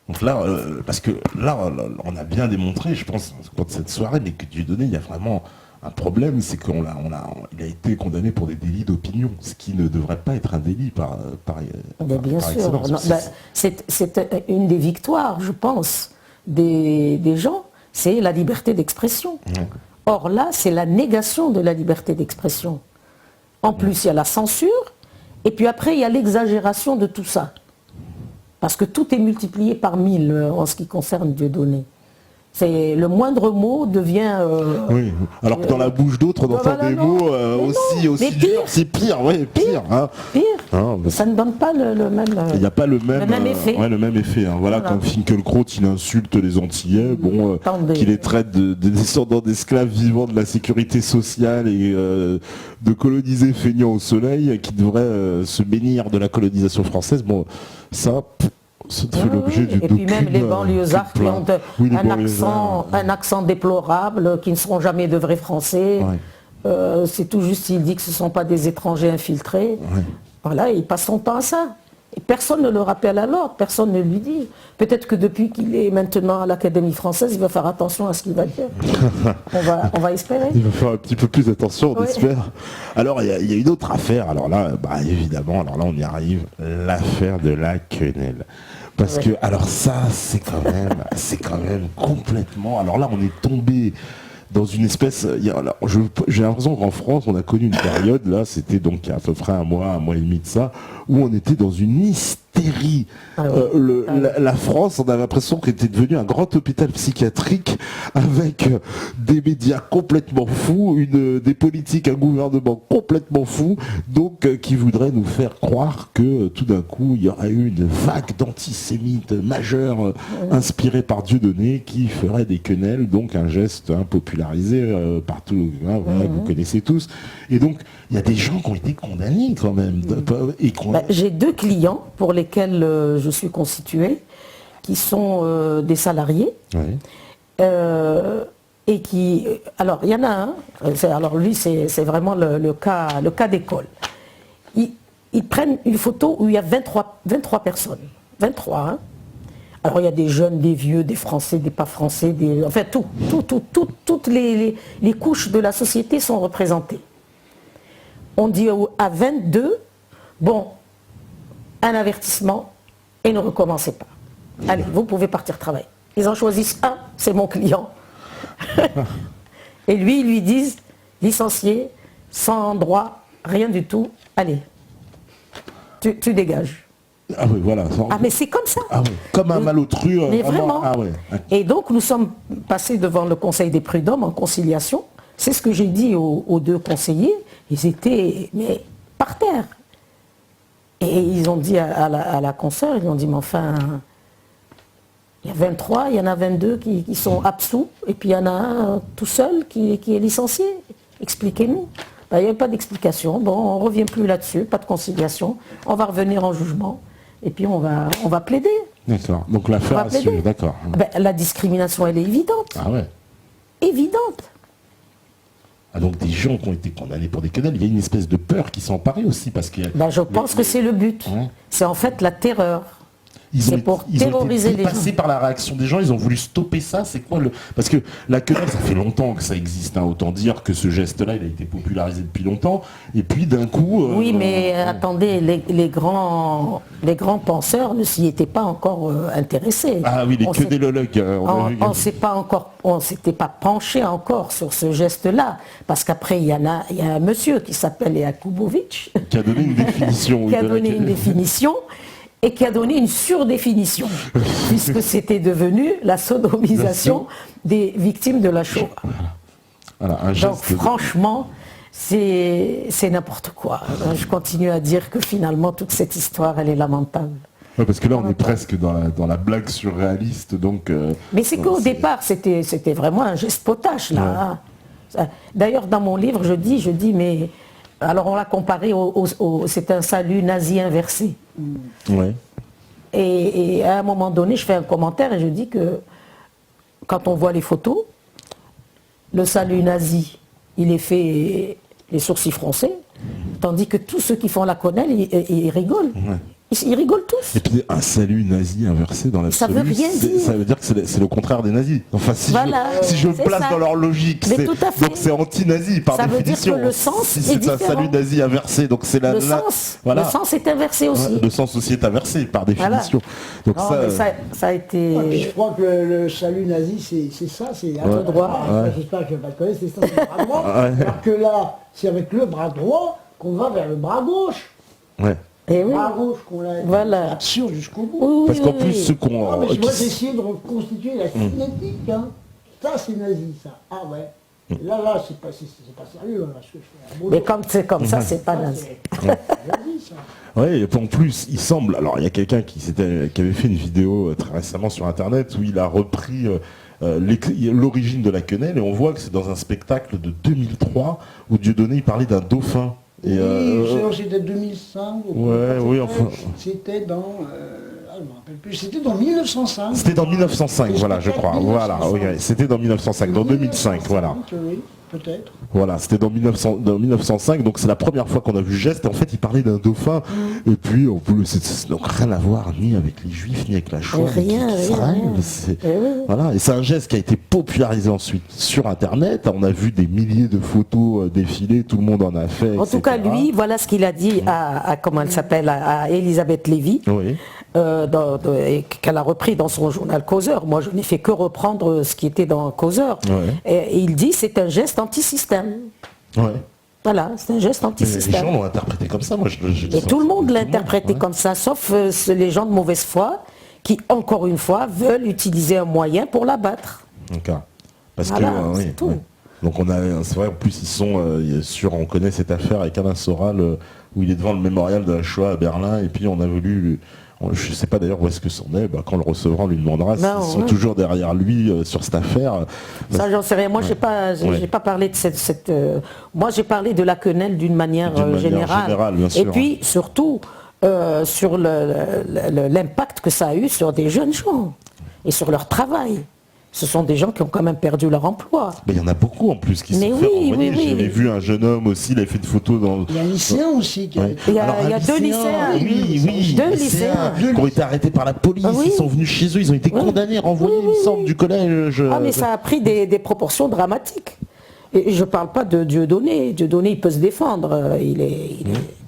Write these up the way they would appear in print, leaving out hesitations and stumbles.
Donc là, parce que là, on a bien démontré, je pense, quand cette soirée, mais que Dieudonné, il y a vraiment un problème, c'est qu'il a été condamné pour des délits d'opinion, ce qui ne devrait pas être un délit bien par sûr. excellence. Non, c'est une des victoires, je pense, des gens, c'est la liberté d'expression. Or là, c'est la négation de la liberté d'expression. En plus, il y a la censure, et puis après, il y a l'exagération de tout ça. Parce que tout est multiplié par 1000 en ce qui concerne Dieudonné. Le moindre mot devient... oui, alors que dans la bouche d'autres, on entend des mots aussi durs, c'est pire, ouais, pire. Hein. Pire, ça ne donne pas le même... Il n'y a pas le même effet. Ouais, le même effet. Hein. Voilà, quand Finkielkraut, il insulte les Antillais, qu'il les traite de descendants d'esclaves vivants de la sécurité sociale et de colonisés feignants au soleil, qui devraient se bénir de la colonisation française. Bon, ça... fait l'objet et puis même les banlieusards qui ont un accent déplorable, qui ne seront jamais de vrais Français. C'est tout juste s'il dit que ce ne sont pas des étrangers infiltrés. Voilà, il passe son temps à ça. Et personne ne le rappelle à l'ordre, personne ne lui dit. Peut-être que depuis qu'il est maintenant à l'Académie française, il va faire attention à ce qu'il va dire. on va espérer. Il va faire un petit peu plus attention, on espère. Alors, il y a une autre affaire. Alors là, évidemment, on y arrive. L'affaire de la quenelle. Parce que, alors ça, c'est quand même complètement... Alors là, on est tombé dans une espèce... J'ai l'impression qu'en France, on a connu une période, là, c'était donc il y a à peu près un mois et demi de ça, où on était dans une hystérie. La France, on avait l'impression qu'elle était devenue un grand hôpital psychiatrique avec des médias complètement fous, des politiques, un gouvernement complètement fou, donc qui voudrait nous faire croire que tout d'un coup, il y aurait eu une vague d'antisémites majeure inspirée par Dieudonné qui ferait des quenelles, donc un geste popularisé partout, vous connaissez tous. Et donc, il y a des gens qui ont été condamnés quand même. J'ai 2 clients pour lesquels je suis constituée, qui sont des salariés. Et qui... Alors, il y en a un, alors lui, c'est vraiment le cas d'école. Ils prennent une photo où il y a 23 personnes. 23, hein. Alors, il y a des jeunes, des vieux, des Français, des pas Français, enfin, toutes les couches de la société sont représentées. On dit à 22, bon, un avertissement et ne recommencez pas. Allez, vous pouvez partir travailler. Ils en choisissent un, c'est mon client. Et lui, ils lui disent, licencié, sans droit, rien du tout, allez, tu dégages. Ah oui, voilà. Mais c'est comme ça. Ah oui, comme un malotru. Mais vraiment. Et donc, nous sommes passés devant le Conseil des prud'hommes en conciliation. C'est ce que j'ai dit aux 2 conseillers. Ils étaient par terre. Et ils ont dit à la consoeur, ils ont dit, mais enfin, il y a 23, il y en a 22 qui sont absous, et puis il y en a un tout seul qui est licencié. Expliquez-nous. Il n'y avait pas d'explication. Bon, on ne revient plus là-dessus, pas de conciliation. On va revenir en jugement, et puis on va plaider. D'accord. Donc l'affaire a su, d'accord. La discrimination, elle est évidente. Ah ouais. Évidente. Donc des gens qui ont été condamnés pour des quenelles, il y a une espèce de peur qui s'est emparée aussi parce que... Je pense que c'est le but. C'est en fait la terreur. C'est pour terroriser les gens. Ils ont été dépassés par la réaction des gens, ils ont voulu stopper ça, c'est quoi le... Parce que la quenelle, ça fait longtemps que ça existe, hein. Autant dire que ce geste-là, il a été popularisé depuis longtemps, et puis d'un coup... Oui, mais attendez, les grands penseurs ne s'y étaient pas encore intéressés. Ah oui, les quenellologues. On ne s'était pas penché encore sur ce geste-là, parce qu'après, il y a un monsieur qui s'appelle Jakubowicz, qui a donné une définition. Et qui a donné une surdéfinition, puisque c'était devenu la sodomisation des victimes de la Shoah. Donc franchement, c'est n'importe quoi. Je continue à dire que finalement, toute cette histoire, elle est lamentable. Ouais, parce que là, on est presque dans la blague surréaliste. Donc, mais c'est qu'au départ, c'était vraiment un geste potache, là. Hein. D'ailleurs, dans mon livre, je dis, mais... Alors on l'a comparé c'est un salut nazi inversé. Ouais. Et à un moment donné, je fais un commentaire et je dis que quand on voit les photos, le salut nazi, il est fait les sourcils froncés, tandis que tous ceux qui font la quenelle, ils rigolent. Ils rigolent tous. Et puis un salut nazi inversé dans l'absolu, Ça veut rien dire. ça veut dire que c'est le contraire des nazis. Enfin, si je me c'est place ça. dans leur logique, Mais tout à fait. donc c'est anti-nazi par Ça veut dire définition. que le sens si est c'est un différent. salut nazi inversé, donc c'est Le sens est inversé aussi. Ouais, le sens aussi est inversé par définition. Donc Non, mais ça a été... Ouais, puis je crois que le salut nazi, c'est ça, c'est à Ouais. droit. Ouais. J'espère que je ne vais pas te connaître, c'est ça, c'est le bras droit. Ouais. Alors que là, c'est avec le bras droit qu'on va vers le bras gauche. ouais. Eh oui. Bras gauche qu'on a. Voilà. C'est absurde jusqu'au bout. Oui, Parce qu'en oui, plus, oui. ceux qu'on... Ah, mais moi j'ai essayé de reconstituer la cinétique. Hein. Ça c'est nazi, ça. Ah ouais. Et là, c'est pas sérieux hein, ce que je fais. Mais comme c'est comme ça, c'est pas nazi. C'est nazi, ça. Ouais, et en plus, il semble... Alors, il y a quelqu'un qui avait fait une vidéo très récemment sur Internet où il a repris l'origine de la quenelle et on voit que c'est dans un spectacle de 2003 où Dieudonné, il parlait d'un dauphin. Et C'était 2005. Oui, enfin... C'était dans... je me rappelle plus. C'était dans 1905. C'était dans 1905, voilà, je crois. 1905. Voilà, oui, c'était dans 1905, dans 2005, voilà. Oui, peut-être. Voilà, c'était dans 1905, donc c'est la première fois qu'on a vu Geste. Et en fait, il parlait d'un dauphin. Et puis, en plus, c'est donc rien à voir ni avec les Juifs, ni avec la Shoah. Rien. Voilà, et c'est un geste qui a été popularisé ensuite sur Internet. On a vu des milliers de photos défiler, tout le monde en a fait. En tout cas, lui, voilà ce qu'il a dit à comment elle s'appelle, à Elisabeth Lévy. Oui. Et qu'elle a repris dans son journal Causeur. Moi, je n'ai fait que reprendre ce qui était dans Causeur. Ouais. Et il dit c'est un geste anti-système. Ouais. Voilà, c'est un geste Mais les gens anti-système. l'ont interprété comme ça. Moi, Et tout le monde l'a interprété ouais. comme ça, sauf les gens de mauvaise foi qui, encore une fois, veulent utiliser un moyen pour l'abattre. Donc, parce Voilà, que, c'est tout. Donc c'est vrai, en plus ils sont on connaît cette affaire avec Alain Soral où il est devant le mémorial de la Shoah à Berlin et puis on a voulu, je ne sais pas d'ailleurs où est-ce que c'en est, quand on le recevra on lui demandera s'ils sont toujours derrière lui sur cette affaire. Ça j'en sais rien, moi j'ai pas parlé de cette moi j'ai parlé de la quenelle d'une manière générale. Bien sûr. Et puis surtout sur l'impact que ça a eu sur des jeunes gens et sur leur travail. Ce sont des gens qui ont quand même perdu leur emploi. Mais il y en a beaucoup en plus qui sont fait renvoyer. J'avais vu un jeune homme aussi, il avait fait une photo dans... Il y a un lycéen aussi qui a... Il y a deux lycéens. Oui, deux lycéens. Qui ont été arrêtés par la police, Oui. ils sont venus chez eux, ils ont été condamnés, renvoyés, il me semble, du collège. Ah mais ça a pris des proportions dramatiques. Et je ne parle pas de Dieudonné. Dieudonné, il peut se défendre. Il est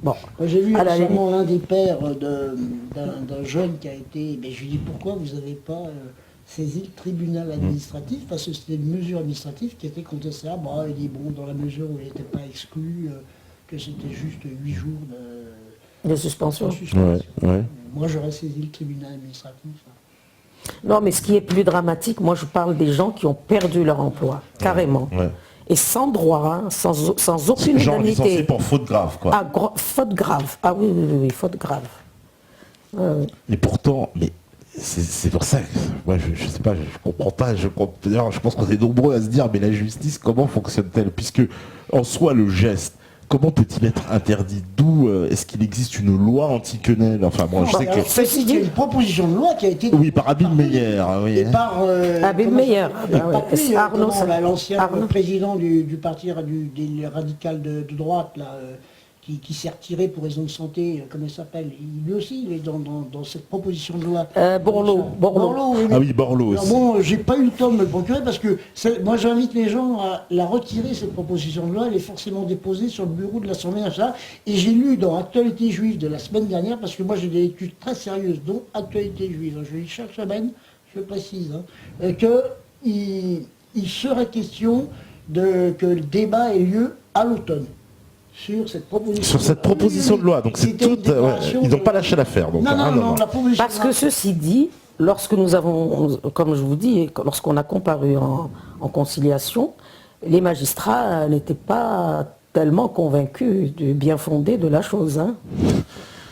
bon. Moi, j'ai vu À la récemment l'un des pères d'un jeune qui a été... Mais je lui dis pourquoi vous n'avez pas saisi le tribunal administratif parce que c'était une mesure administrative qui était contestable. Ah, il dit bon, dans la mesure où il n'était pas exclu, que c'était juste 8 jours de suspension. Ouais. Moi j'aurais saisi le tribunal administratif. Non, mais ce qui est plus dramatique, moi je parle des gens qui ont perdu leur emploi, carrément. Ouais. Et sans droit, hein, sans aucune Genre indemnité. licencié pour faute grave, quoi. Ah, faute grave. Ah oui, faute grave. Et pourtant, mais c'est pour ça que moi je sais pas, je comprends pas, d'ailleurs je pense qu'on est nombreux à se dire mais la justice comment fonctionne-t-elle? Puisque en soi le geste, comment peut-il être interdit? D'où est-ce qu'il existe une loi anti-quenelle? Enfin bon, je sais que... Ceci dit, une proposition de loi qui a été... Oui, par Abel Meyer. Oui. Et par... Abel Meyer. L'ancien président du parti des radical de droite, là, qui s'est retiré pour raison de santé, comment il s'appelle? Lui aussi, il est dans cette proposition de loi. Borloo. Oui, Ah oui, Borloo aussi. Bon, j'ai pas eu le temps de me le procurer parce que moi j'invite les gens à la retirer, cette proposition de loi. Elle est forcément déposée sur le bureau de l'Assemblée nationale. Et j'ai lu dans Actualité juive de la semaine dernière, parce que moi j'ai des études très sérieuses, dont Actualité juive, je lis chaque semaine, je précise, qu'il serait question que le débat ait lieu à l'automne. Sur cette proposition de loi. Donc c'est toute... ils n'ont pas lâché l'affaire. Non, la proposition parce que ceci dit, lorsque nous avons, comme je vous dis, lorsqu'on a comparu en conciliation, les magistrats n'étaient pas tellement convaincus du bien fondé de la chose. Hein.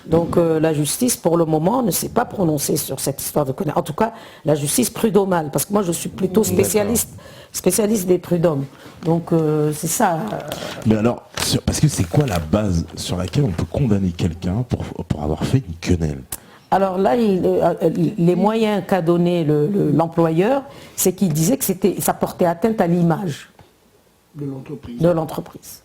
Donc la justice, pour le moment, ne s'est pas prononcée sur cette histoire de connaître. En tout cas, la justice prud'homale, parce que moi je suis plutôt spécialiste des prud'hommes. Donc c'est ça. Mais alors, parce que c'est quoi la base sur laquelle on peut condamner quelqu'un pour avoir fait une quenelle? Alors là, les moyens qu'a donné l'employeur, c'est qu'il disait que ça portait atteinte à l'image de l'entreprise.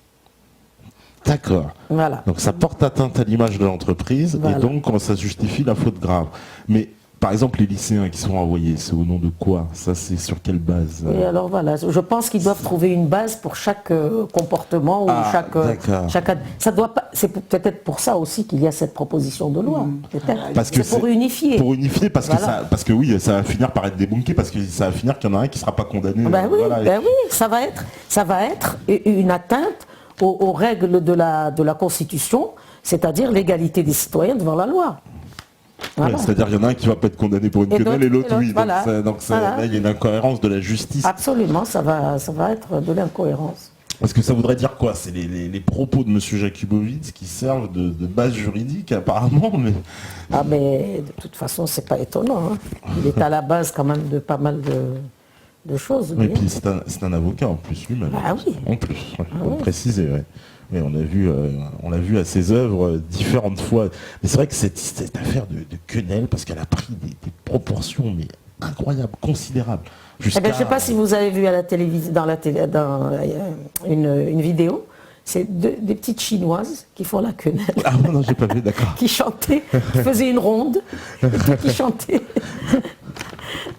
D'accord. Voilà. Donc ça porte atteinte à l'image de l'entreprise Voilà. et donc ça justifie la faute grave. Mais par exemple, les lycéens qui sont envoyés, c'est au nom de quoi? Ça, c'est sur quelle base? Et alors voilà, je pense qu'ils doivent trouver une base pour chaque comportement ou d'accord. ça doit pas. C'est peut-être pour ça aussi qu'il y a cette proposition de loi. Peut-être. Parce que c'est pour unifier. Pour unifier, parce Voilà. parce que oui, ça va finir par être débunké, parce que ça va finir qu'il y en a un qui sera pas condamné. Ben oui, voilà. ben oui, ça va être une atteinte aux règles de la Constitution, c'est-à-dire l'égalité des citoyens devant la loi. Voilà. Ouais, c'est-à-dire qu'il y en a un qui va pas être condamné pour une Et quenelle et l'autre l'autre, oui. voilà. Donc Voilà. là, il y a une incohérence de la justice. Absolument, ça va être de l'incohérence. Parce que ça voudrait dire quoi? C'est les propos de M. Jakubowicz qui servent de base juridique apparemment, mais... Ah mais de toute façon, c'est pas étonnant. Hein. Il est à la base quand même de pas mal de choses. Et lui. puis c'est un avocat en plus lui-même. Ah oui. En plus, faut oui. préciser, ouais. Mais on l'a vu à ses œuvres différentes fois. Mais c'est vrai que cette affaire de quenelle, parce qu'elle a pris des proportions mais incroyables, considérables. Eh ben, je ne sais pas si vous avez vu à la télévision, dans une vidéo, c'est des petites Chinoises qui font la quenelle, Ah non, j'ai pas vu, d'accord. qui chantaient, qui faisaient une ronde, qui chantaient.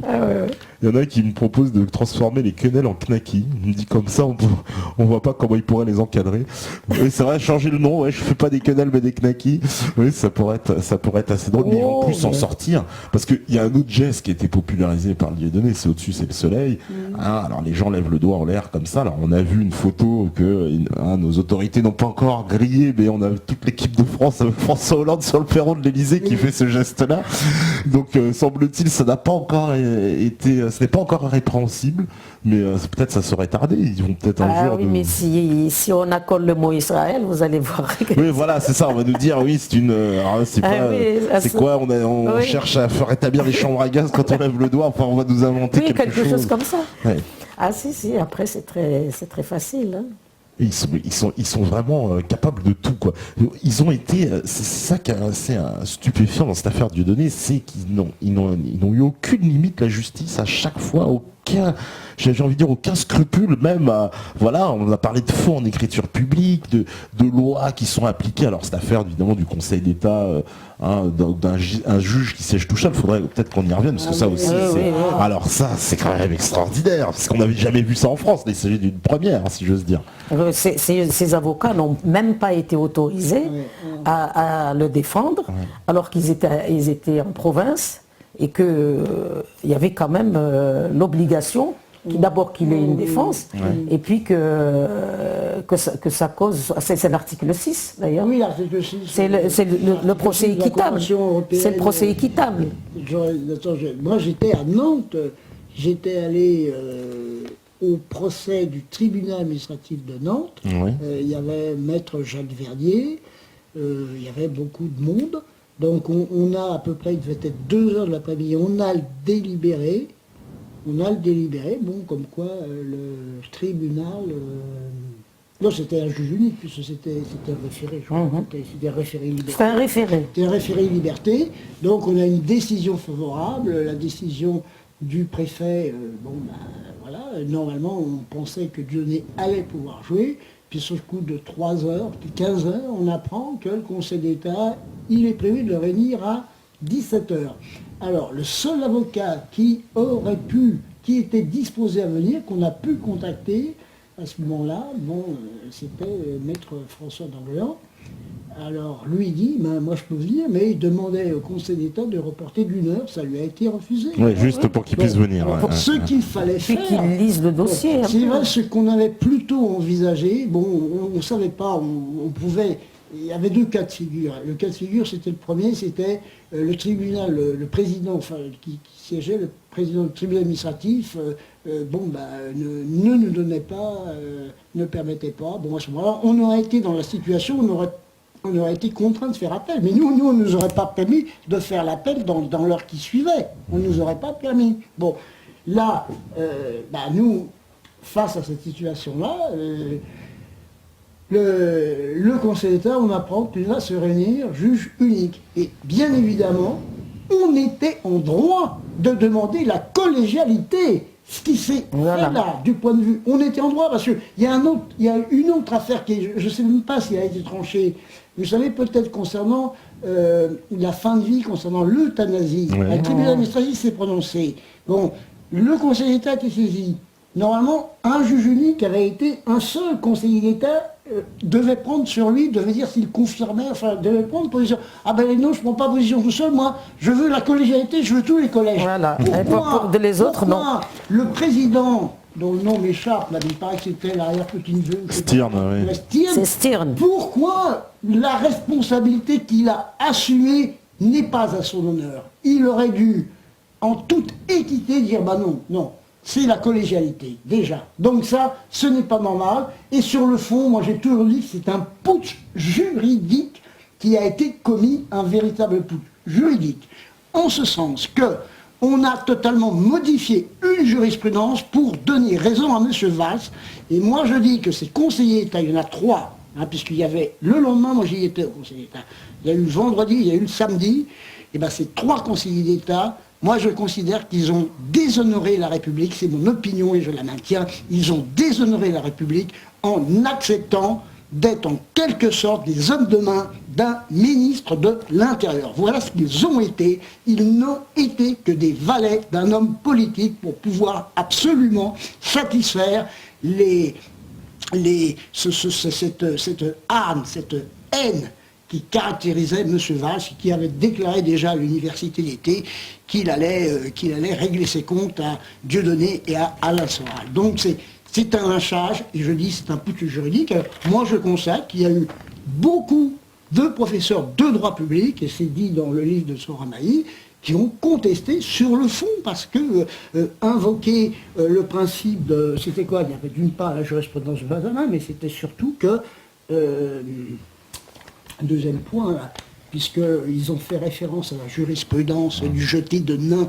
Ah, ouais. Il y en a qui me proposent de transformer les quenelles en knackis. Il me dit comme ça, on voit pas comment ils pourraient les encadrer. Oui, c'est vrai, changer le nom, ouais, je fais pas des quenelles mais des knackis. Oui, ça pourrait être assez drôle, mais en plus s'en sortir. Parce qu'il y a un autre geste qui a été popularisé par le Dieudonné, c'est au-dessus, c'est le soleil. Hein, alors les gens lèvent le doigt en l'air comme ça. Alors on a vu une photo que nos autorités n'ont pas encore grillé, mais on a toute l'équipe de France avec François Hollande sur le perron de l'Elysée qui fait ce geste-là. Donc semble-t-il, ça n'a pas encore ce n'est pas encore répréhensible, mais peut-être ça serait tardé. Ils vont peut-être un jour. Oui, mais si on accorde le mot Israël, vous allez voir. Oui, voilà, c'est ça. On va nous dire, oui, c'est une. C'est pas. oui, c'est quoi? On oui. cherche à faire établir les chambres à gaz quand on lève le doigt. Enfin, on va nous inventer Oui, quelque chose chose comme ça. Ouais. Ah si, après c'est très facile. Hein. Et ils sont vraiment capables de tout, quoi. Ils ont été, c'est ça qui est assez stupéfiant dans cette affaire de Dieudonné, c'est qu'ils n'ont eu aucune limite, la justice, à chaque fois, j'ai envie de dire aucun scrupule, même, voilà, on a parlé de faux en écriture publique, de lois qui sont appliquées. Alors cette affaire, évidemment, du Conseil d'État, d'un juge qui siège tout seul, il faudrait peut-être qu'on y revienne, parce que ça aussi, alors ça, c'est quand même extraordinaire, parce qu'on n'avait jamais vu ça en France, il s'agit d'une première, si j'ose dire. Ces avocats n'ont même pas été autorisés à le défendre, alors qu'ils étaient en province, et qu'il y avait quand même l'obligation, d'abord qu'il ait une défense, et puis que sa cause, c'est l'article 6 d'ailleurs. Oui, l'article 6. C'est le procès équitable. C'est le procès équitable. Moi j'étais à Nantes, j'étais allé au procès du tribunal administratif de Nantes. Oui. Il y avait maître Jacques Verdier, il y avait beaucoup de monde. Donc on a à peu près, il devait être 2h de l'après-midi, on a le délibéré, bon, comme quoi le tribunal... non, c'était un juge unique, puisque c'était un référé, je crois. C'était un référé liberté. C'est un référé. C'était un référé liberté. Donc on a une décision favorable, la décision du préfet, voilà, normalement on pensait que Dieudonné allait pouvoir jouer. Puis sur le coup de 3h, puis 15h, on apprend que le Conseil d'État, il est prévu de le réunir à 17h. Alors, le seul avocat qui était disposé à venir, qu'on a pu contacter à ce moment-là, c'était maître François d'Orléans. Alors, lui dit, moi je peux venir, mais il demandait au Conseil d'État de reporter d'1 heure, ça lui a été refusé. Oui, juste pour qu'il puisse venir. Pour ce qu'il fallait Puis faire... qu'ils lisent le dossier. C'est vrai, ce qu'on avait plutôt envisagé, on ne savait pas, on pouvait... Il y avait 2 cas de figure. Le cas de figure, c'était le premier, c'était le tribunal, le président, qui siégeait, le président du tribunal administratif, ne nous donnait pas, ne permettait pas. Bon, à ce moment-là, on aurait été dans la situation, on aurait été contraint de faire appel. Mais nous, on ne nous aurait pas permis de faire l'appel dans l'heure qui suivait. On ne nous aurait pas permis. Bon, là, nous, face à cette situation-là, le Conseil d'État, on apprend qu'il va se réunir juge unique. Et bien évidemment, on était en droit de demander la collégialité ce qui s'est Voilà. fait là, du point de vue, on était en droit, parce qu'il y a une autre affaire qui, je ne sais même pas si elle a été tranchée, vous savez, peut-être concernant la fin de vie, concernant l'euthanasie. Ouais. Le tribunal administratif s'est prononcé. Bon, le Conseil d'État a été saisi. Normalement, un juge unique avait été, un seul conseiller d'État devait prendre sur lui, devait dire s'il confirmait, enfin, devait prendre position. Ah ben non, je ne prends pas position tout seul, moi, je veux la collégialité, je veux tous les collèges. Voilà. Pourquoi, Et pour les autres, non. pourquoi le président, dont le nom m'échappe, là, il paraît que c'était l'arrière-petite-neveu. Stirn, oui. C'est Stirn. Pourquoi la responsabilité qu'il a assumée n'est pas à son honneur? Il aurait dû, en toute équité, dire bah non, non. C'est la collégialité, déjà. Donc ça, ce n'est pas normal. Et sur le fond, moi j'ai toujours dit que c'est un putsch juridique qui a été commis, un véritable putsch juridique. En ce sens que on a totalement modifié une jurisprudence pour donner raison à M. Valls. Et moi je dis que ces conseillers d'État, il y en a 3, hein, puisqu'il y avait le lendemain, moi j'y étais au Conseil d'État. Il y a eu le vendredi, il y a eu le samedi. Et bien ces 3 conseillers d'État, moi, je considère qu'ils ont déshonoré la République, c'est mon opinion et je la maintiens, ils ont déshonoré la République en acceptant d'être en quelque sorte des hommes de main d'un ministre de l'Intérieur. Voilà ce qu'ils ont été. Ils n'ont été que des valets d'un homme politique pour pouvoir absolument satisfaire cette âme, cette haine qui caractérisait M. Valls, qui avait déclaré déjà à l'université d'été qu'il allait régler ses comptes à Dieudonné et à Alain Soral. Donc c'est un lynchage, et je dis c'est un putsch juridique. Moi je constate qu'il y a eu beaucoup de professeurs de droit public, et c'est dit dans le livre de Soramaï, qui ont contesté sur le fond, parce que invoquer le principe de... C'était quoi? Il y avait d'une part la jurisprudence de Benjamin, mais c'était surtout que... Deuxième point, là, puisqu'ils ont fait référence à la jurisprudence du jeté de nains.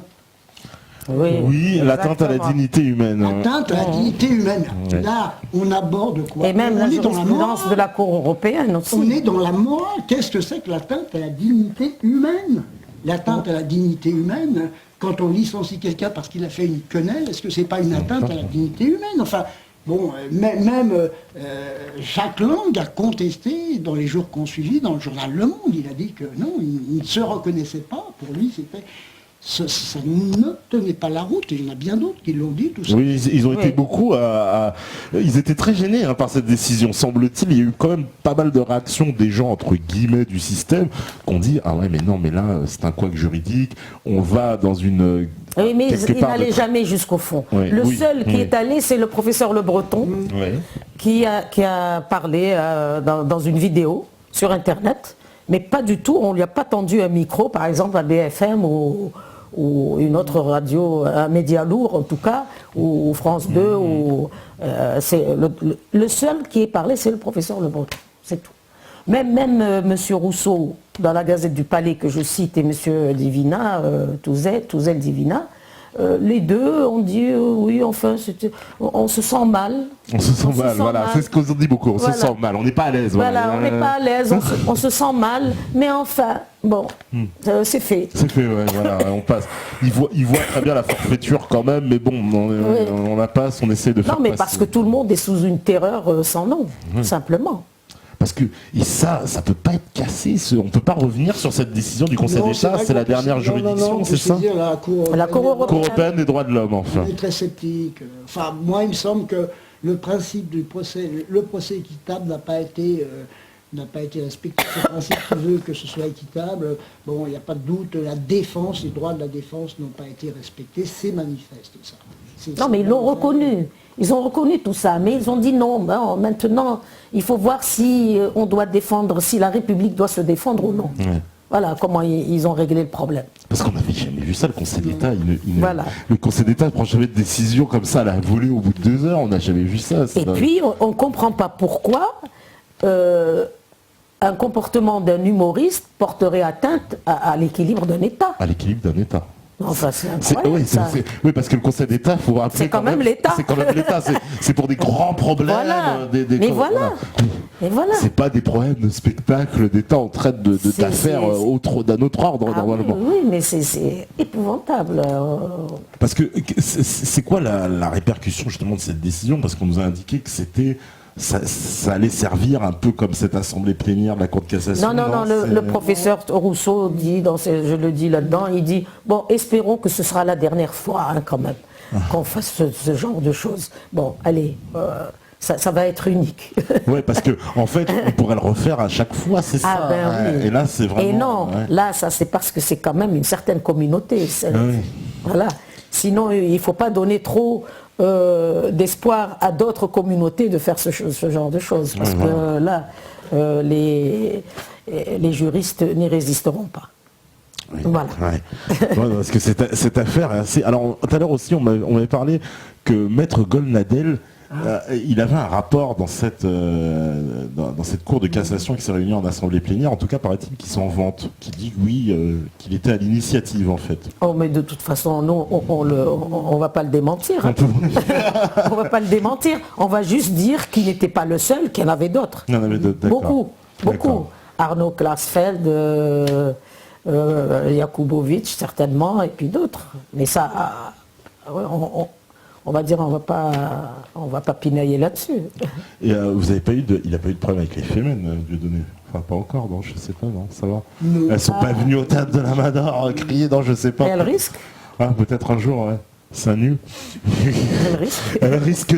Oui, l'atteinte à la dignité humaine. L'atteinte à la dignité humaine. Ouais. Là, on aborde quoi? Et même on la est dans la jurisprudence morale. de la Cour européenne aussi. On est dans la morale. Qu'est-ce que c'est que l'atteinte à la dignité humaine? L'atteinte à la dignité humaine, quand on licencie quelqu'un parce qu'il a fait une quenelle, est-ce que c'est pas une atteinte à la dignité humaine? Enfin, bon, même Jacques Lang a contesté dans les jours qu'on suivit, dans le journal Le Monde, il a dit que non, il ne se reconnaissait pas. Pour lui, c'était... Ça ne tenait pas la route, et il y en a bien d'autres qui l'ont dit, tout ça. Oui, ils ont été beaucoup ils étaient très gênés par cette décision, semble-t-il. Il y a eu quand même pas mal de réactions des gens, entre guillemets, du système, qui ont dit « Ah ouais, mais non, mais là, c'est un couac juridique, on va dans une... » Oui, mais il n'allait jamais jusqu'au fond. Oui, le oui, seul qui oui. est allé, c'est le professeur Le Breton, qui a parlé dans une vidéo sur Internet, mais pas du tout, on ne lui a pas tendu un micro, par exemple à BFM ou une autre radio, un média lourd en tout cas, ou France 2, c'est le seul qui est parlé, c'est le professeur Le Breton, c'est tout. Même M. Rousseau, dans la Gazette du Palais que je cite, et M. Divina, Touzel Divina, les deux ont dit oui, enfin, on se sent mal. On se sent mal, voilà, c'est ce qu'on dit beaucoup, on se sent mal, on n'est pas à l'aise. Voilà, on n'est pas à l'aise, on se sent mal, mais enfin, bon, c'est fait. C'est fait, ouais, voilà, on passe. Ils voient très bien la forfaiture quand même, mais bon, on la passe, on essaie de faire Non, mais passer. parce que tout le monde est sous une terreur sans nom, tout simplement. Parce que ça peut pas être cassé, on peut pas revenir sur cette décision du Conseil d'État, c'est la dernière juridiction, c'est ça? La Cour européenne des droits de l'homme, enfin. On est très sceptique. Enfin, moi, il me semble que le principe du procès, le procès équitable n'a pas été respecté. Ce principe qui veut que ce soit équitable, bon, il n'y a pas de doute, la défense, les droits de la défense n'ont pas été respectés, c'est manifeste, ça. Non, mais ils l'ont reconnu. Ils ont reconnu tout ça, mais ils ont dit non, maintenant, il faut voir si on doit défendre, si la République doit se défendre ou non. Ouais. Voilà comment ils ont réglé le problème. Parce qu'on n'avait jamais vu ça, le Conseil d'État. Voilà. Le Conseil d'État ne prend jamais de décision comme ça à la volée au bout de 2 heures, on n'a jamais vu ça. Et puis, on ne comprend pas pourquoi un comportement d'un humoriste porterait atteinte à l'équilibre d'un État. À l'équilibre d'un État. Enfin, c'est incroyable, oui, ça. oui, parce que le Conseil d'État, faut rappeler. C'est quand même l'État. C'est quand même l'État. C'est pour des grands problèmes. Voilà. Mais voilà. Et voilà. C'est pas des problèmes de spectacle d'État en traite d'affaires d'un autre ordre, normalement. Oui, mais c'est épouvantable. Parce que c'est quoi la répercussion justement de cette décision? Parce qu'on nous a indiqué que ça allait servir un peu comme cette assemblée plénière de la Cour de cassation. Non, le professeur Rousseau dit, je le dis là-dedans, il dit, bon, espérons que ce sera la dernière fois quand même, qu'on fasse ce genre de choses. Bon, allez, ça va être unique. Oui, parce qu'en fait, on pourrait le refaire à chaque fois, c'est ça. Oui. Et là, c'est vraiment... Et non, là, ça c'est parce que c'est quand même une certaine communauté. Voilà. Sinon, il ne faut pas donner trop d'espoir à d'autres communautés de faire ce genre de choses. Parce que là, les juristes n'y résisteront pas. Oui. Voilà. Parce que cette affaire est assez... Alors, tout à l'heure aussi, on m'avait parlé que Maître Golnadel, il avait un rapport dans cette cour de cassation qui s'est réunie en assemblée plénière, en tout cas paraît-il qu'il s'en vante, qui dit oui, qu'il était à l'initiative en fait. Oh mais de toute façon, non, on va pas le démentir. Hein. On va pas le démentir, on va juste dire qu'il n'était pas le seul, qu'il y en avait d'autres. Il y en avait d'autres, beaucoup. Arnaud Klasfeld, Jakubowicz certainement, et puis d'autres. Mais ça, on va dire, on va pas pinailler là-dessus. Et vous avez pas eu il n'a pas eu de problème avec les Femen, Dieudonné? Enfin, pas encore, non, je sais pas, non, ça va. Non. Elles sont pas venues au théâtre de la Madore crier, non, je sais pas. Et elles risquent. Peut-être un jour, ouais. C'est nul. Elle risque.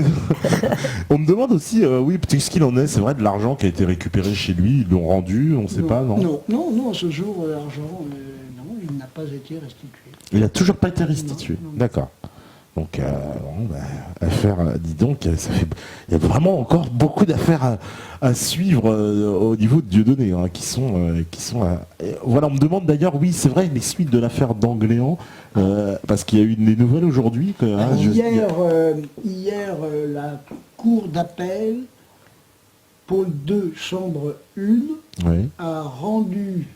On me demande aussi, oui, ce qu'il en est, c'est vrai, de l'argent qui a été récupéré chez lui, ils l'ont rendu, on ne sait pas, non? Non, à ce jour, l'argent, non, il n'a pas été restitué. Il n'a toujours pas été restitué, d'accord. Donc, affaire, dis donc, il y a vraiment encore beaucoup d'affaires à suivre au niveau de Dieudonné, qui sont voilà, on me demande d'ailleurs, oui, c'est vrai, les suites de l'affaire d'Angléan, parce qu'il y a eu des nouvelles aujourd'hui. Hier, la Cour d'appel, pôle 2, chambre 1, a rendu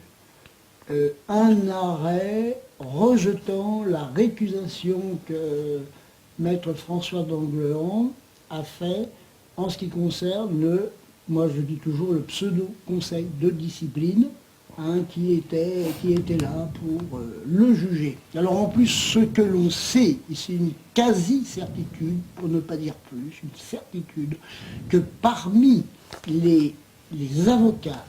un arrêt rejetant la récusation que Maître François d'Angléan a fait en ce qui concerne moi je dis toujours, le pseudo-conseil de discipline qui était là pour le juger. Alors en plus, ce que l'on sait, et c'est une quasi-certitude, pour ne pas dire plus, une certitude, que parmi les avocats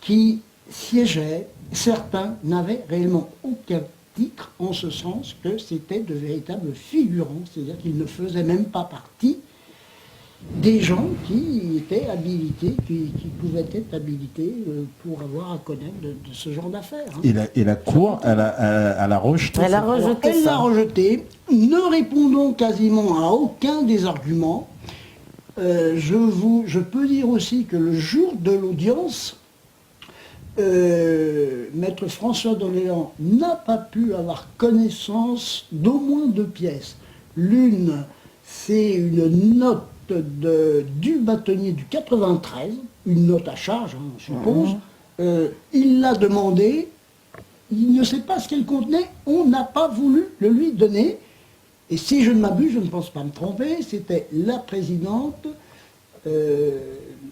qui siégeaient, certains n'avaient réellement aucun titre, en ce sens que c'était de véritables figurants, c'est-à-dire qu'ils ne faisaient même pas partie des gens qui étaient habilités, qui pouvaient être habilités pour avoir à connaître de ce genre d'affaires. Et la Cour, elle a rejeté. Elle l'a rejeté, ne répondant quasiment à aucun des arguments. Je peux dire aussi que le jour de l'audience, Maître François d'Angléan n'a pas pu avoir connaissance d'au moins 2 pièces. L'une, c'est une note du bâtonnier du 93, une note à charge, je suppose. Il l'a demandé, il ne sait pas ce qu'elle contenait, on n'a pas voulu le lui donner. Et si je ne m'abuse, je ne pense pas me tromper, c'était la présidente,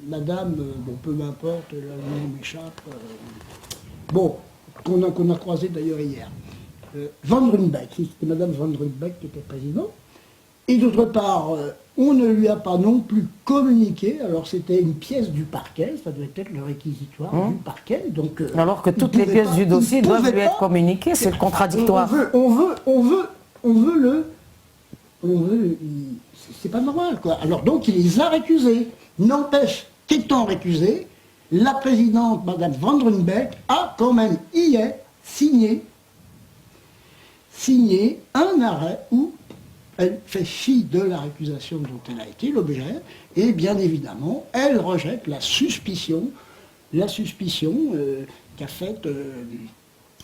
madame, peu m'importe, le nom m'échappe, qu'on a croisé d'ailleurs hier. Van Runbeck, c'était madame Van Runbeck qui était présidente. Et d'autre part, on ne lui a pas non plus communiqué, alors c'était une pièce du parquet, ça devait être le réquisitoire du parquet. Donc, alors que toutes les pièces du dossier doivent lui être communiquées, c'est contradictoire. C'est pas normal, quoi. Alors donc il les a récusés. N'empêche qu'étant récusé, la présidente, madame Van Runbeck, a quand même hier signé un arrêt où elle fait fi de la récusation dont elle a été l'objet, et bien évidemment, elle rejette la suspicion qu'a faite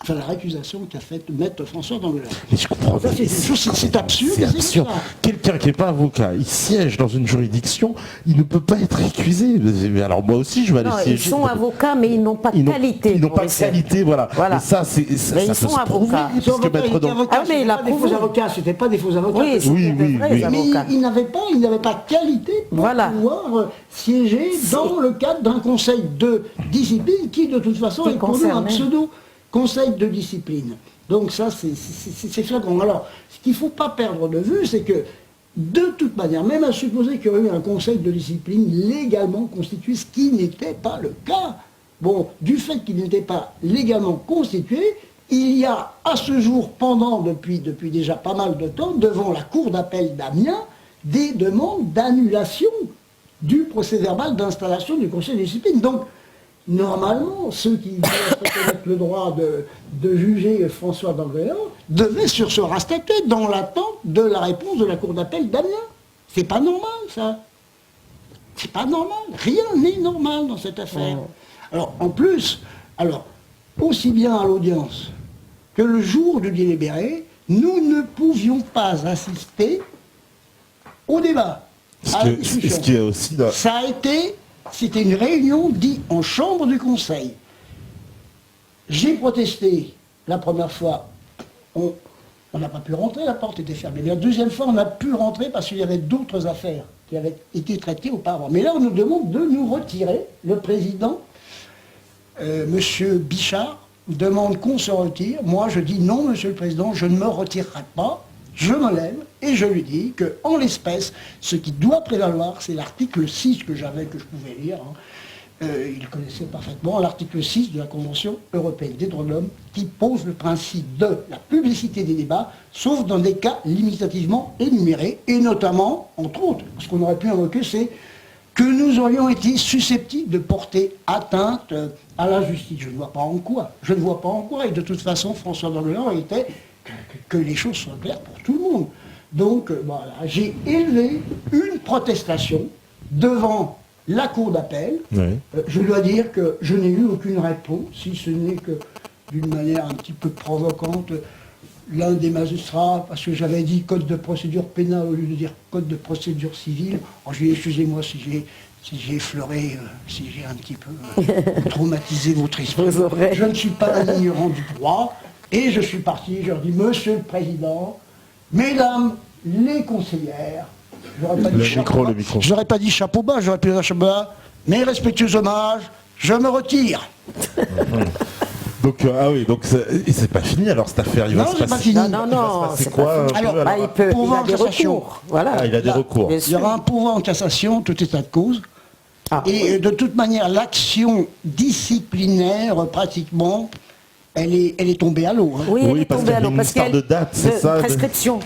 enfin la récusation qu'a faite Maître François Danglars. Mais je comprends pas. C'est absurde. C'est absurde. Quelqu'un qui n'est pas avocat, il siège dans une juridiction, il ne peut pas être accusé. Mais alors moi aussi, je vais aller Non, siéger. ils sont avocats, mais ils n'ont pas de qualité. Ils n'ont pas de qualité, voilà. Voilà. Et ça, Mais ça ils peut sont se prouver, avocats. Ils sont parce que avocats, Maître ils étaient Danglars- avocats, Ah, mais il a c'était pas des prouvé. faux avocats, c'était pas des faux avocats. Oui, parce que- Oui, c'était des oui, vrais oui. Mais avocats. il n'avait pas de qualité pour Voilà. pouvoir siéger dans le cadre d'un conseil de discipline qui, de toute façon, Qui est pour nous un concernait. pseudo-conseil de discipline. Donc ça, c'est flagrant. Alors, ce qu'il ne faut pas perdre de vue, c'est que, de toute manière, même à supposer qu'il y aurait eu un conseil de discipline légalement constitué, ce qui n'était pas le cas, bon, du fait qu'il n'était pas légalement constitué, il y a à ce jour, depuis déjà pas mal de temps, devant la cour d'appel d'Amiens, des demandes d'annulation du procès-verbal d'installation du conseil de discipline. Donc, normalement, ceux qui voulaient se reconnaître le droit de juger François Danglars devaient sur ce rastatuer dans l'attente de la réponse de la cour d'appel d'Amiens. C'est pas normal, ça. C'est pas normal. Rien n'est normal dans cette affaire. Alors, en plus, aussi bien à l'audience que le jour du délibéré, nous ne pouvions pas assister au débat, à la discussion. Ce qui est aussi... dans- C'était une réunion dite en chambre du conseil. J'ai protesté la première fois. On n'a pas pu rentrer, la porte était fermée. La deuxième fois, on a pu rentrer parce qu'il y avait d'autres affaires qui avaient été traitées auparavant. Mais là, on nous demande de nous retirer. Le président, Monsieur Bichard, demande qu'on se retire. Moi, je dis non, Monsieur le Président, je ne me retirerai pas. Je me lève et je lui dis qu'en l'espèce, ce qui doit prévaloir, c'est l'article 6 que je pouvais lire. Il connaissait parfaitement l'article 6 de la Convention européenne des droits de l'homme qui pose le principe de la publicité des débats, sauf dans des cas limitativement énumérés, et notamment, entre autres, ce qu'on aurait pu invoquer, c'est que nous aurions été susceptibles de porter atteinte à la justice. Je ne vois pas en quoi. Je ne vois pas en quoi. Et de toute façon, François Danglars était que les choses soient claires pour tout le monde. Donc, voilà, j'ai élevé une protestation devant la cour d'appel. Oui. Je dois dire que je n'ai eu aucune réponse, si ce n'est que d'une manière un petit peu provocante, l'un des magistrats, parce que j'avais dit code de procédure pénale au lieu de dire code de procédure civile. Alors, je lui ai dit, excusez-moi si j'ai effleuré, si j'ai un petit peu traumatisé votre esprit. Vous aurez. Je ne suis pas un ignorant du droit. Et je suis parti, je leur dis, Monsieur le Président, Mesdames les conseillères, j'aurais pas dit chapeau bas, j'aurais pas dit chapeau bas, j'aurais pu dire chapeau bas, mes respectueux hommages, je me retire. Donc, ah oui, donc c'est pas fini alors cette affaire. Il va Non, se c'est passer- pas fini. Non, il va non, se passer c'est quoi, pas un fini. peu, Alors, alors Ah, il a pourvoi en des cassation. recours. Voilà. Ah, il a des recours. Bien Il y sûr. aura un pourvoi en cassation, tout état de cause. Ah, Et de toute manière, l'action disciplinaire, pratiquement, elle est tombée à l'eau. Hein. oui, Oui, elle est parce tombée qu'il y à avait l'eau. une Parce histoire qu'elle de date, c'est ça, de- prescription.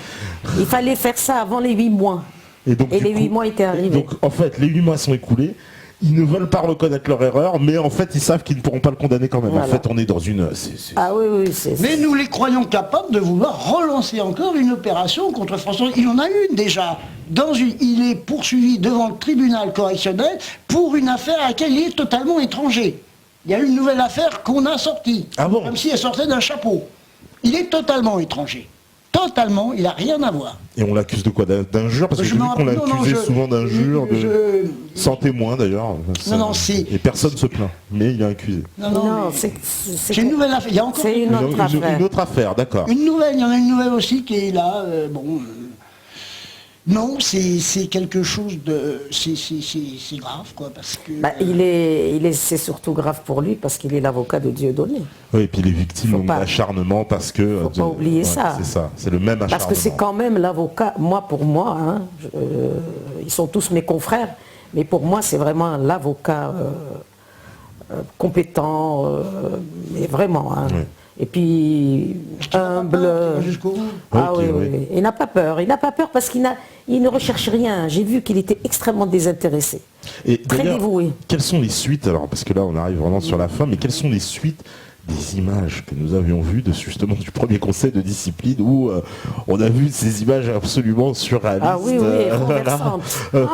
Il fallait faire ça avant les 8 mois. donc, Et du les coup- 8 mois étaient arrivés. Donc en fait, les 8 mois sont écoulés. Ils ne veulent pas reconnaître leur erreur, mais en fait, ils savent qu'ils ne pourront pas le condamner quand même. En Voilà. fait, on est dans une... Ah oui, oui, c'est... Mais nous les croyons capables de vouloir relancer encore une opération contre François. Il en a une déjà. Il est poursuivi devant le tribunal correctionnel pour une affaire à laquelle il est totalement étranger. Il y a une nouvelle affaire qu'on a sortie. Ah bon? Comme si elle sortait d'un chapeau. Il est totalement étranger. Totalement, il n'a rien à voir. Et on l'accuse de quoi? D'injure? Parce que Je j'ai vu me qu'on l'a rappelle- non, accusé je- souvent d'injure, je- sans témoin d'ailleurs. Ça- non, c'est- Et personne se plaint, mais il est accusé. Non, Non, mais c'est... c'est une nouvelle affaire. Il y a encore C'est une autre affaire. Une autre affaire, d'accord. une nouvelle. Il y en a une nouvelle aussi qui est là. Non, c'est quelque chose de... C'est grave, quoi, parce que... Bah, c'est surtout grave pour lui parce qu'il est l'avocat de Dieudonné. Oui, et puis les victimes Faut ont pas- l'acharnement parce que... Faut pas oublier ça. C'est ça, c'est le même acharnement. Parce que c'est quand même l'avocat, pour moi, hein, ils sont tous mes confrères, mais pour moi c'est vraiment l'avocat compétent, mais vraiment. Hein. Oui. Et puis humble. Jusqu'au bout. Ah Ok, oui, oui. oui. Il n'a pas peur. Il n'a pas peur parce qu'il ne recherche rien. J'ai vu qu'il était extrêmement désintéressé. Et Très d'ailleurs, dévoué. quelles sont les suites, alors, parce que là on arrive vraiment sur la fin, mais quelles sont les suites des images que nous avions vues de justement du premier conseil de discipline où on a vu ces images absolument surréalistes. Ah oui, renversantes.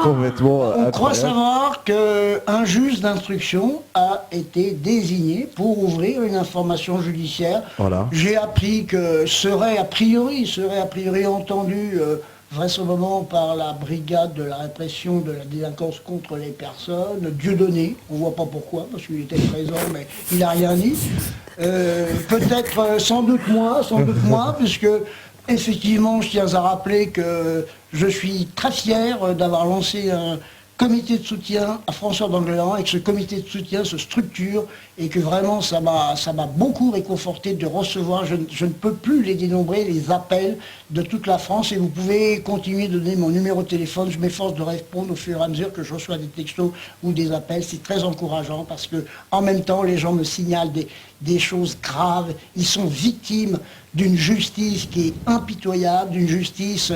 Complètement On croit incroyables. savoir qu'un juge d'instruction a été désigné pour ouvrir une information judiciaire. Voilà. J'ai appris que serait a priori entendu vraisemblablement par la brigade de la répression de la délinquance contre les personnes, Dieudonné, on ne voit pas pourquoi, parce qu'il était présent, mais il n'a rien dit. Peut-être sans doute moi, puisque effectivement, je tiens à rappeler que je suis très fier d'avoir lancé un comité de soutien à François d'Anglelan et que ce comité de soutien se structure et que vraiment ça m'a beaucoup réconforté de recevoir, je ne peux plus les dénombrer, les appels de toute la France et vous pouvez continuer de donner mon numéro de téléphone, je m'efforce de répondre au fur et à mesure que je reçois des textos ou des appels, c'est très encourageant parce que en même temps les gens me signalent des choses graves, ils sont victimes d'une justice qui est impitoyable, d'une justice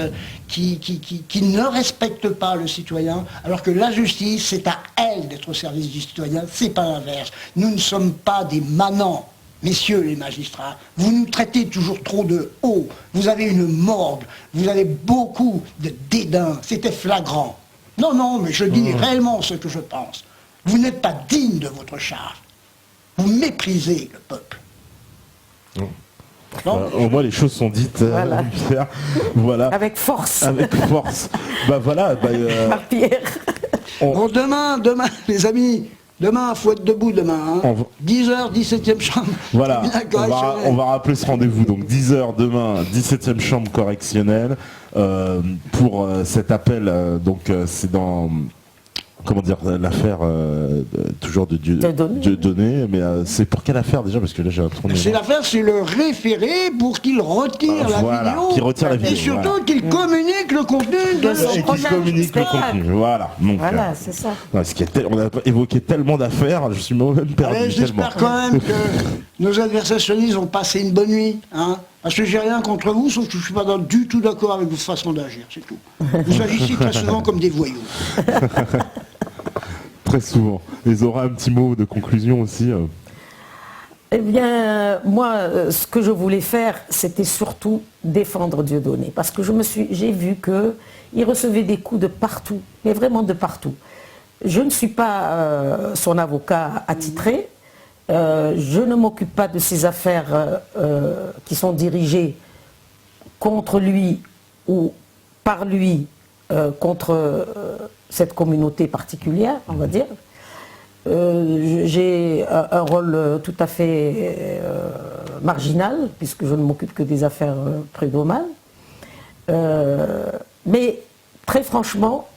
qui ne respecte pas le citoyen, alors que la justice, c'est à elle d'être au service du citoyen, c'est pas l'inverse. Nous ne sommes pas des manants, messieurs les magistrats. Vous nous traitez toujours trop de haut, vous avez une morgue, vous avez beaucoup de dédain, c'était flagrant. Non, mais je dis réellement ce que je pense. Vous n'êtes pas digne de votre charge. Vous méprisez le peuple. Au moins les choses sont dites. Voilà. Pierre. Voilà. Avec force. Avec force. Bah voilà. Marc-Pierre. Bon, demain, les amis, demain, faut être debout demain. Hein. 10h, 17e chambre. Voilà, on va rappeler ce rendez-vous. Donc 10h demain, 17e chambre correctionnelle. Pour cet appel, donc c'est dans... Comment dire, l'affaire toujours de Dieudonné, mais c'est pour quelle affaire déjà? Parce que là j'ai un trou de C'est mémoire. l'affaire, c'est le référé pour qu'il retire la vidéo. Qu'il retire la vidéo. Et surtout qu'il communique le contenu de son Et qu'il prochain communique le spectacle. contenu. Voilà. Donc, Voilà, c'est ça. on a évoqué tellement d'affaires, je suis moi-même perdu. Allez, j'espère quand même que nos adversationnistes ont passé une bonne nuit. Hein, parce que j'ai rien contre vous, sauf que je ne suis pas du tout d'accord avec votre façon d'agir, c'est tout. Vous agissez très souvent comme des voyous. Très souvent. Ils auraient un petit mot de conclusion aussi. Eh bien, moi, ce que je voulais faire, c'était surtout défendre Dieudonné. Parce que j'ai vu qu'il recevait des coups de partout, mais vraiment de partout. Je ne suis pas son avocat attitré. Je ne m'occupe pas de ces affaires qui sont dirigées contre lui ou par lui contre cette communauté particulière, on va dire. J'ai un rôle tout à fait marginal, puisque je ne m'occupe que des affaires prud'homales. Mais très franchement,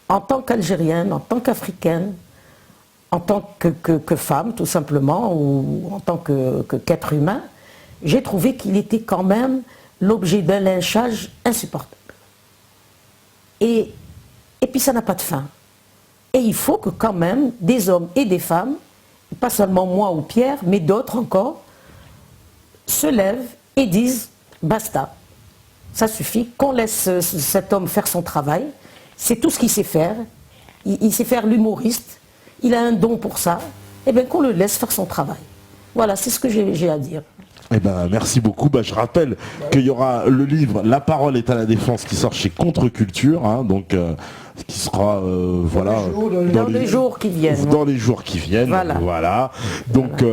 en tant qu'Algérienne, en tant qu'Africaine, en tant que femme tout simplement, ou en tant qu'être humain, j'ai trouvé qu'il était quand même l'objet d'un lynchage insupportable. Et puis ça n'a pas de fin. Et il faut que quand même des hommes et des femmes, pas seulement moi ou Pierre, mais d'autres encore, se lèvent et disent basta. Ça suffit, qu'on laisse cet homme faire son travail. C'est tout ce qu'il sait faire. Il sait faire l'humoriste. Il a un don pour ça. Et bien qu'on le laisse faire son travail. Voilà, c'est ce que j'ai à dire. Eh ben, merci beaucoup. Je rappelle qu'il y aura le livre La parole est à la défense qui sort chez Contre-Culture, hein, donc qui sera dans les jours qui viennent. Dans les jours qui viennent. Voilà. Donc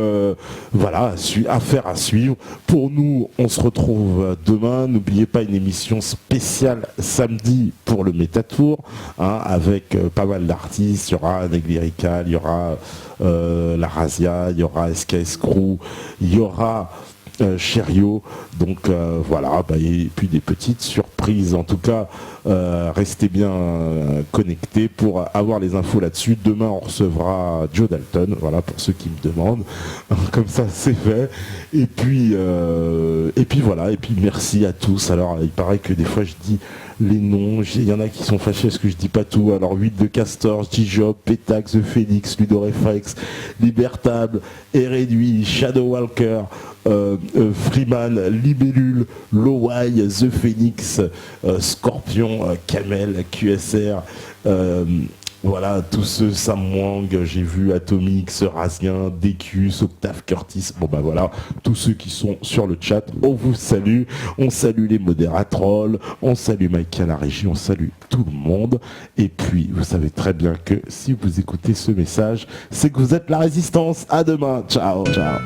voilà, affaire à suivre. Pour nous, on se retrouve demain. N'oubliez pas une émission spéciale samedi pour le Métatour, hein, avec pas mal d'artistes. Il y aura Neglirical, il y aura La Razia, il y aura SKS Crew, il y aura Cherio, donc voilà, et puis des petites surprises. En tout cas, restez bien connectés pour avoir les infos là-dessus. Demain, on recevra Joe Dalton, voilà, pour ceux qui me demandent. Comme ça, c'est fait. Et puis voilà, et puis merci à tous. Alors, il paraît que des fois, je dis les noms, il y en a qui sont fâchés parce que je dis pas tout. Alors 8 de Castor, J-Job, Petax, The Phoenix, Ludorefax, Libertable, Réduit, Shadow Walker, Freeman, Libellule, Lowai, The Phoenix, Scorpion, Camel, QSR, Voilà, tous ceux, Sam Wang, j'ai vu Atomix, Razien, Decus, Octave Curtis, bon bah voilà, tous ceux qui sont sur le chat, on vous salue, on salue les modératrolls, on salue Mike à la régie, on salue tout le monde, et puis vous savez très bien que si vous écoutez ce message, c'est que vous êtes la résistance. À demain, ciao, ciao.